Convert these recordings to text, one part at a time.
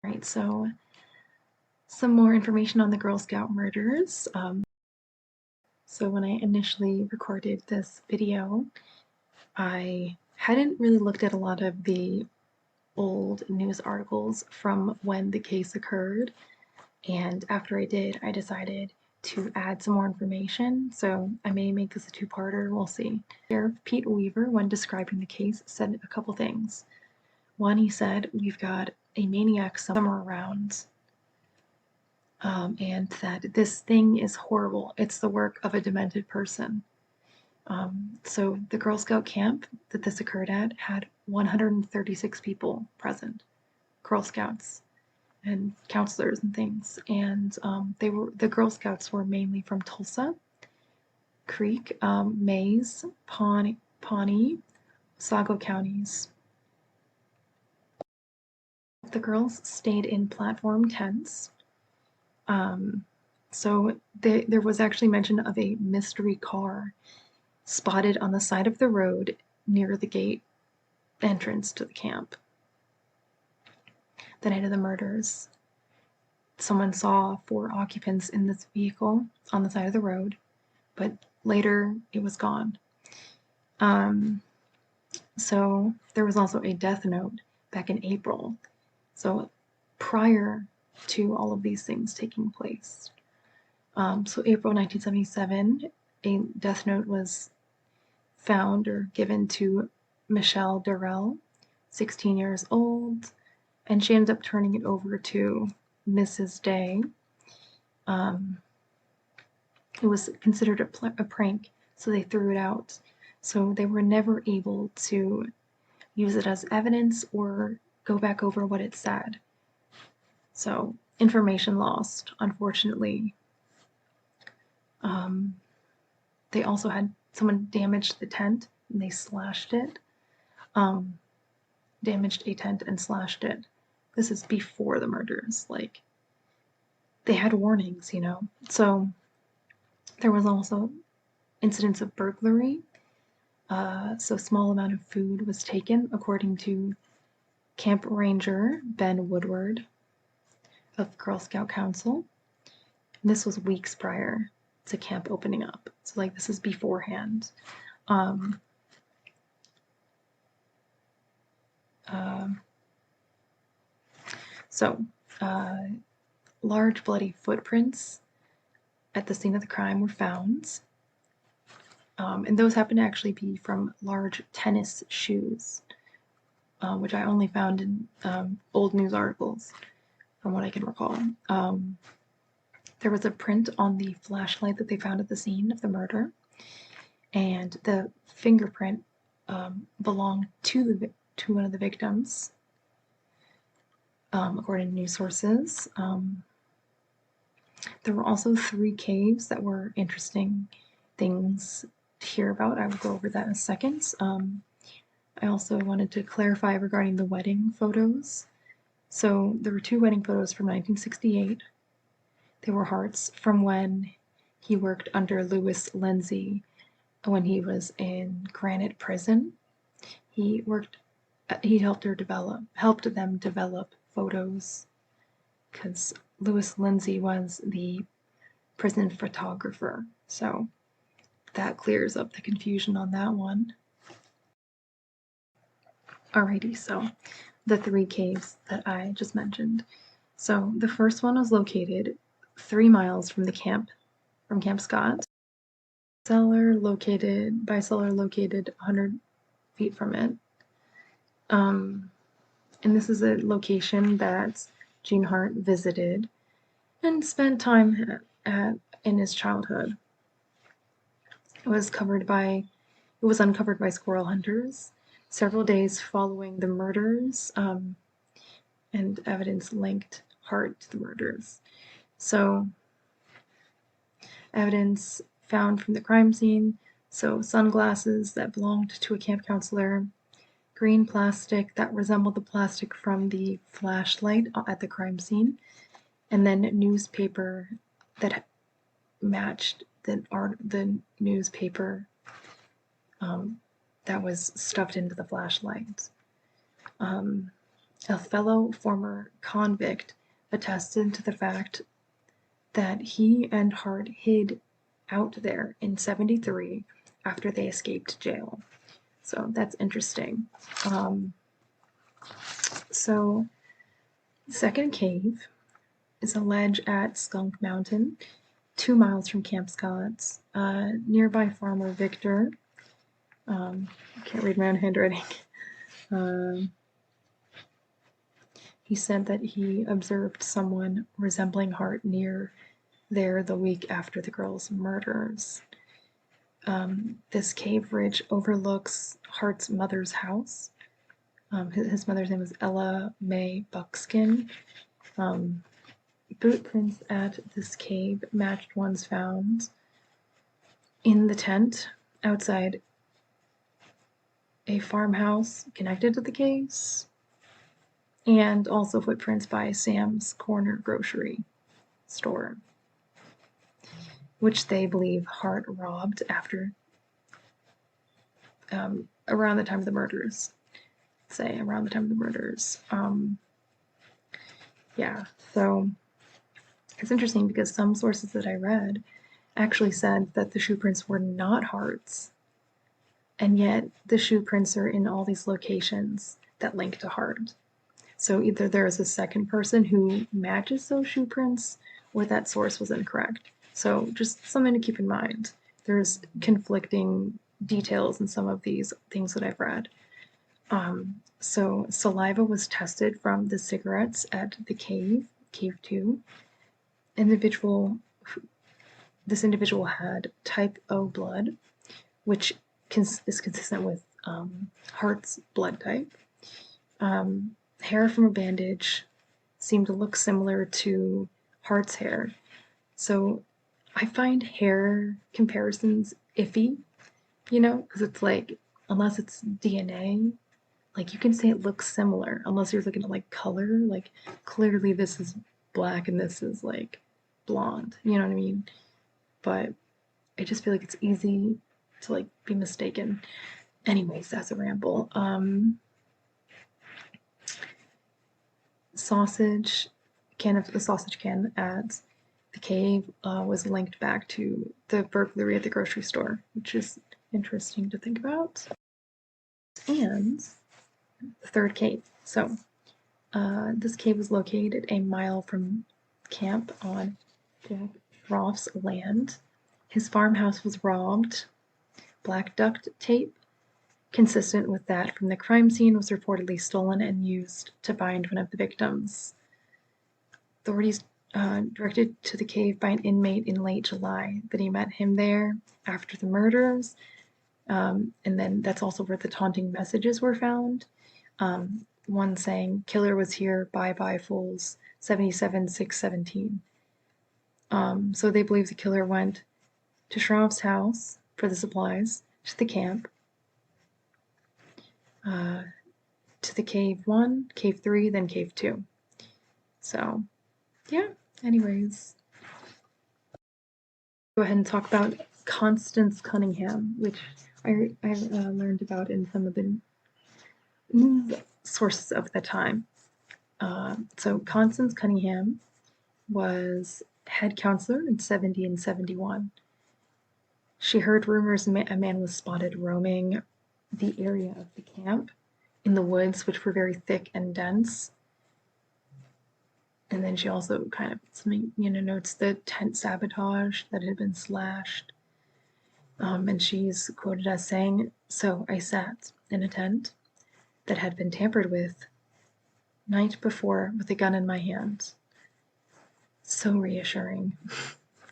Right, so some more information on the Girl Scout murders. So when I initially recorded this video, I hadn't really looked at a lot of the old news articles from when the case occurred. And after I did, I decided to add some more information. So I may make this a two-parter, we'll see. Sheriff Pete Weaver, when describing the case, said a couple things. One, he said, we've got a maniac somewhere around, and that this thing is horrible. It's the work of a demented person. So the Girl Scout camp that this occurred at had 136 people present, Girl Scouts and counselors and things. And the Girl Scouts were mainly from Tulsa, Creek, Mays, Pawnee, Sago counties. The girls stayed in platform tents. So there was actually mention of a mystery car spotted on the side of the road near the gate entrance to the camp. The night of the murders, someone saw 4 occupants in this vehicle on the side of the road, but later it was gone. So there was also a death note back in April. So prior to all of these things taking place. So April 1977, a death note was found or given to Michelle Durrell, 16 years old, and she ended up turning it over to Mrs. Day. It was considered a prank, so they threw it out. So they were never able to use it as evidence or go back over what it said. So information lost, unfortunately. They also had someone damaged the tent and they slashed it. Damaged a tent and slashed it. This is before the murders. Like, they had warnings, you know. So there was also incidents of burglary. So a small amount of food was taken, according to Camp Ranger Ben Woodward of Girl Scout Council. And this was weeks prior to camp opening up. So like this is beforehand. Large bloody footprints at the scene of the crime were found. And those happen to actually be from large tennis shoes, which I only found in old news articles, from what I can recall. There was a print on the flashlight that they found at the scene of the murder, and the fingerprint belonged to one of the victims, according to news sources. There were also 3 caves that were interesting things to hear about. I will go over that in a second. I also wanted to clarify regarding the wedding photos. So there were 2 wedding photos from 1968. They were hearts from when he worked under Lewis Lindsay when he was in Granite Prison. He helped them develop photos because Lewis Lindsay was the prison photographer. So that clears up the confusion on that one. Alrighty, so the 3 caves that I just mentioned. So the first one was located 3 miles from Camp Scott. Cellar located 100 feet from it. And this is a location that Gene Hart visited and spent time at in his childhood. It was uncovered by squirrel hunters several days following the murders, and evidence linked Hart to the murders. So, evidence found from the crime scene, so sunglasses that belonged to a camp counselor, green plastic that resembled the plastic from the flashlight at the crime scene, and then newspaper that matched the newspaper that was stuffed into the flashlight. A fellow former convict attested to the fact that he and Hart hid out there in 73 after they escaped jail. So that's interesting. So, second cave is a ledge at Skunk Mountain, 2 miles from Camp Scott. Nearby farmer Victor, I can't read my own handwriting. He said that he observed someone resembling Hart near there the week after the girls' murders. This cave ridge overlooks Hart's mother's house. His mother's name was Ella Mae Buckskin. Boot prints at this cave matched ones found in the tent outside a farmhouse connected to the caves, and also footprints by Sam's Corner grocery store, which they believe Hart robbed after around the time of the murders. Yeah, so it's interesting because some sources that I read actually said that the shoe prints were not Hart's, and yet the shoe prints are in all these locations that link to Hart. So either there is a second person who matches those shoe prints, or that source was incorrect. So just something to keep in mind. There's conflicting details in some of these things that I've read. So saliva was tested from the cigarettes at the cave 2. This individual had type O blood, which is consistent with Hart's blood type. Hair from a bandage seemed to look similar to Hart's hair. So I find hair comparisons iffy, because it's like, unless it's DNA, like you can say it looks similar, unless you're looking at like color, like clearly this is black and this is like blonde, you know what I mean? But I just feel like it's easy to like be mistaken. Anyways, that's a ramble. The sausage can at the cave was linked back to the burglary at the grocery store, which is interesting to think about. And the third cave. So this cave was located a mile from camp on Jack Schroff's land. His farmhouse was robbed. Black duct tape, consistent with that from the crime scene, was reportedly stolen and used to bind one of the victims. Authorities directed to the cave by an inmate in late July that he met him there after the murders. And then that's also where the taunting messages were found. One saying, "Killer was here, bye-bye fools, 77-617." So they believe the killer went to Schroff's house for the supplies, to the camp, to the cave 1, cave 3, then cave 2. So, yeah, anyways. Go ahead and talk about Constance Cunningham, which I learned about in some of the news sources of the time. So Constance Cunningham was head counselor in 70 and 71. She heard rumors a man was spotted roaming the area of the camp in the woods, which were very thick and dense. And then she also kind of notes the tent sabotage that had been slashed. And she's quoted as saying, "So I sat in a tent that had been tampered with night before with a gun in my hand." So reassuring.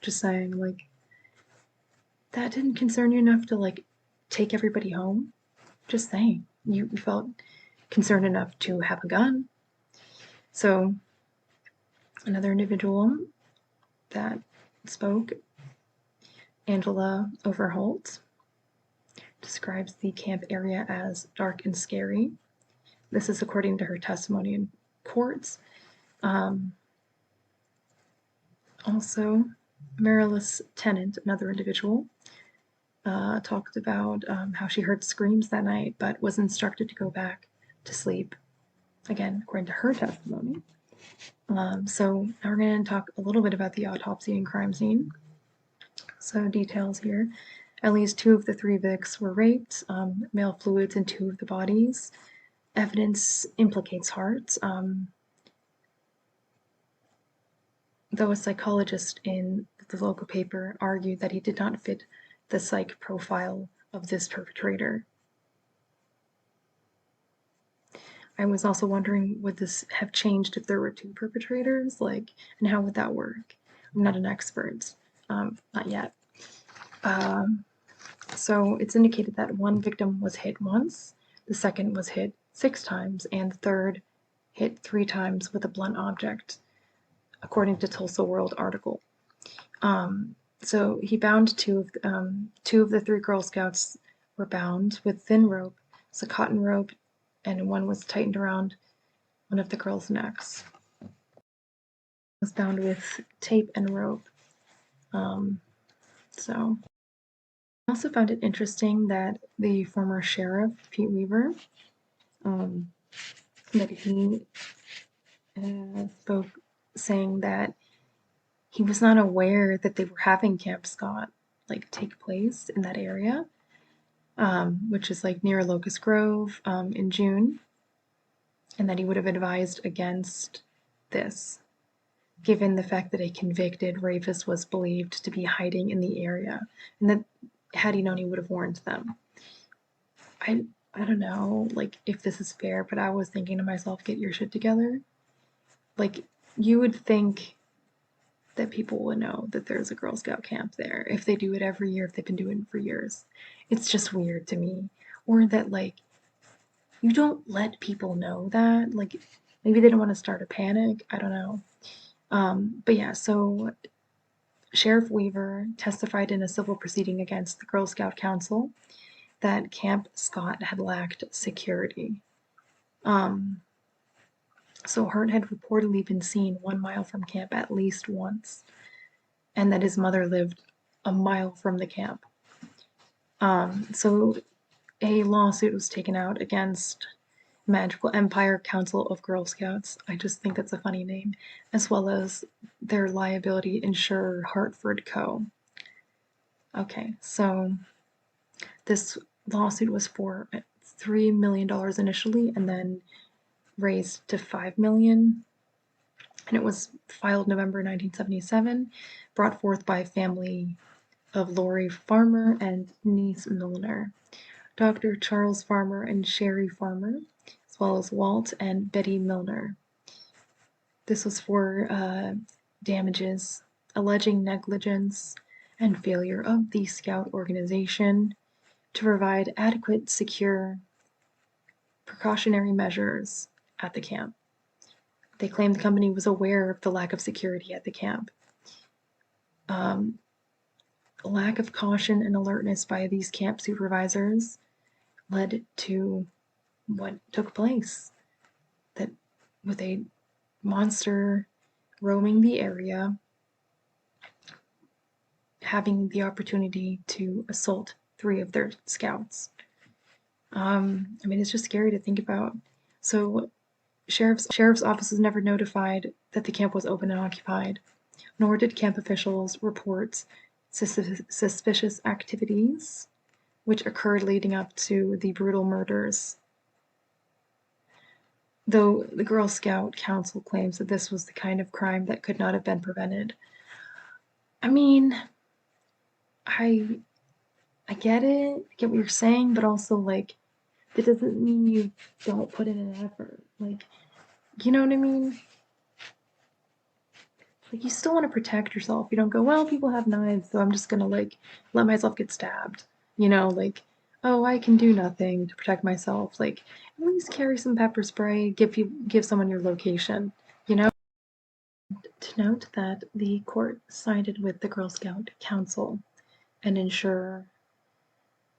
Just saying, like, that didn't concern you enough to like take everybody home? Just saying. You felt concerned enough to have a gun. So another individual that spoke, Angela Overholt, describes the camp area as dark and scary. This is according to her testimony in courts. Also, Marilis Tennant, another individual, talked about how she heard screams that night but was instructed to go back to sleep again, according to her testimony. So now we're going to talk a little bit about the autopsy and crime scene. So details here. At least 2 of the 3 Vicks were raped, male fluids in 2 of the bodies. Evidence implicates Hart, though a psychologist in the local paper argued that he did not fit the psych profile of this perpetrator. I was also wondering, would this have changed if there were 2 perpetrators? Like, and how would that work? I'm not an expert, not yet. So it's indicated that 1 victim was hit once, the second was hit 6 times, and the third hit 3 times with a blunt object, according to Tulsa World article. So he bound 2 of the 3 Girl Scouts were bound with thin rope, it's a cotton rope, and one was tightened around one of the girls' necks. It was bound with tape and rope. So I also found it interesting that the former sheriff, Pete Weaver, that he spoke saying that he was not aware that they were having Camp Scott like take place in that area, which is like near Locust Grove, in June, and that he would have advised against this, given the fact that a convicted rapist was believed to be hiding in the area, and that had he known, he would have warned them. I don't know, like, if this is fair, but I was thinking to myself, get your shit together. Like, you would think that people would know that there's a Girl Scout camp there if they do it every year, if they've been doing it for years. It's just weird to me. Or that, like, you don't let people know that. Like, maybe they don't want to start a panic. I don't know. But yeah, so Sheriff Weaver testified in a civil proceeding against the Girl Scout Council that Camp Scott had lacked security. So Hart had reportedly been seen 1 mile from camp at least once, and that his mother lived a mile from the camp. So a lawsuit was taken out against Magical Empire Council of Girl Scouts. I just think that's a funny name, as well as their liability insurer Hartford Co. Okay, so this lawsuit was for $3 million initially, and then raised to $5 million, and it was filed November 1977, brought forth by a family of Lori Farmer and Denise Milner, Dr. Charles Farmer and Sherry Farmer, as well as Walt and Betty Milner. This was for damages alleging negligence and failure of the Scout organization to provide adequate, secure, precautionary measures at the camp. They claimed the company was aware of the lack of security at the camp. Lack of caution and alertness by these camp supervisors led to what took place. That with a monster roaming the area, having the opportunity to assault 3 of their scouts. I mean, it's just scary to think about. So sheriff's offices never notified that the camp was open and occupied, nor did camp officials report suspicious activities which occurred leading up to the brutal murders. Though the Girl Scout Council claims that this was the kind of crime that could not have been prevented. I mean, I get it, I get what you're saying, but also, like, that doesn't mean you don't put in an effort. Like, you know what I mean? Like, you still want to protect yourself. You don't go, well, people have knives, so I'm just gonna, like, let myself get stabbed. You know, like, oh, I can do nothing to protect myself. Like, at least carry some pepper spray, give someone your location, you know? To note that the court sided with the Girl Scout Council and insurer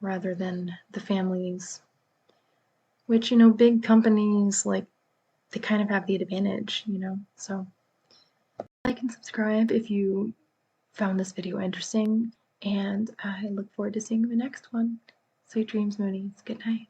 rather than the families, which, you know, big companies, like, they kind of have the advantage, you know? So like and subscribe if you found this video interesting, and I look forward to seeing you in the next one. Sweet dreams, Moonies. Good night.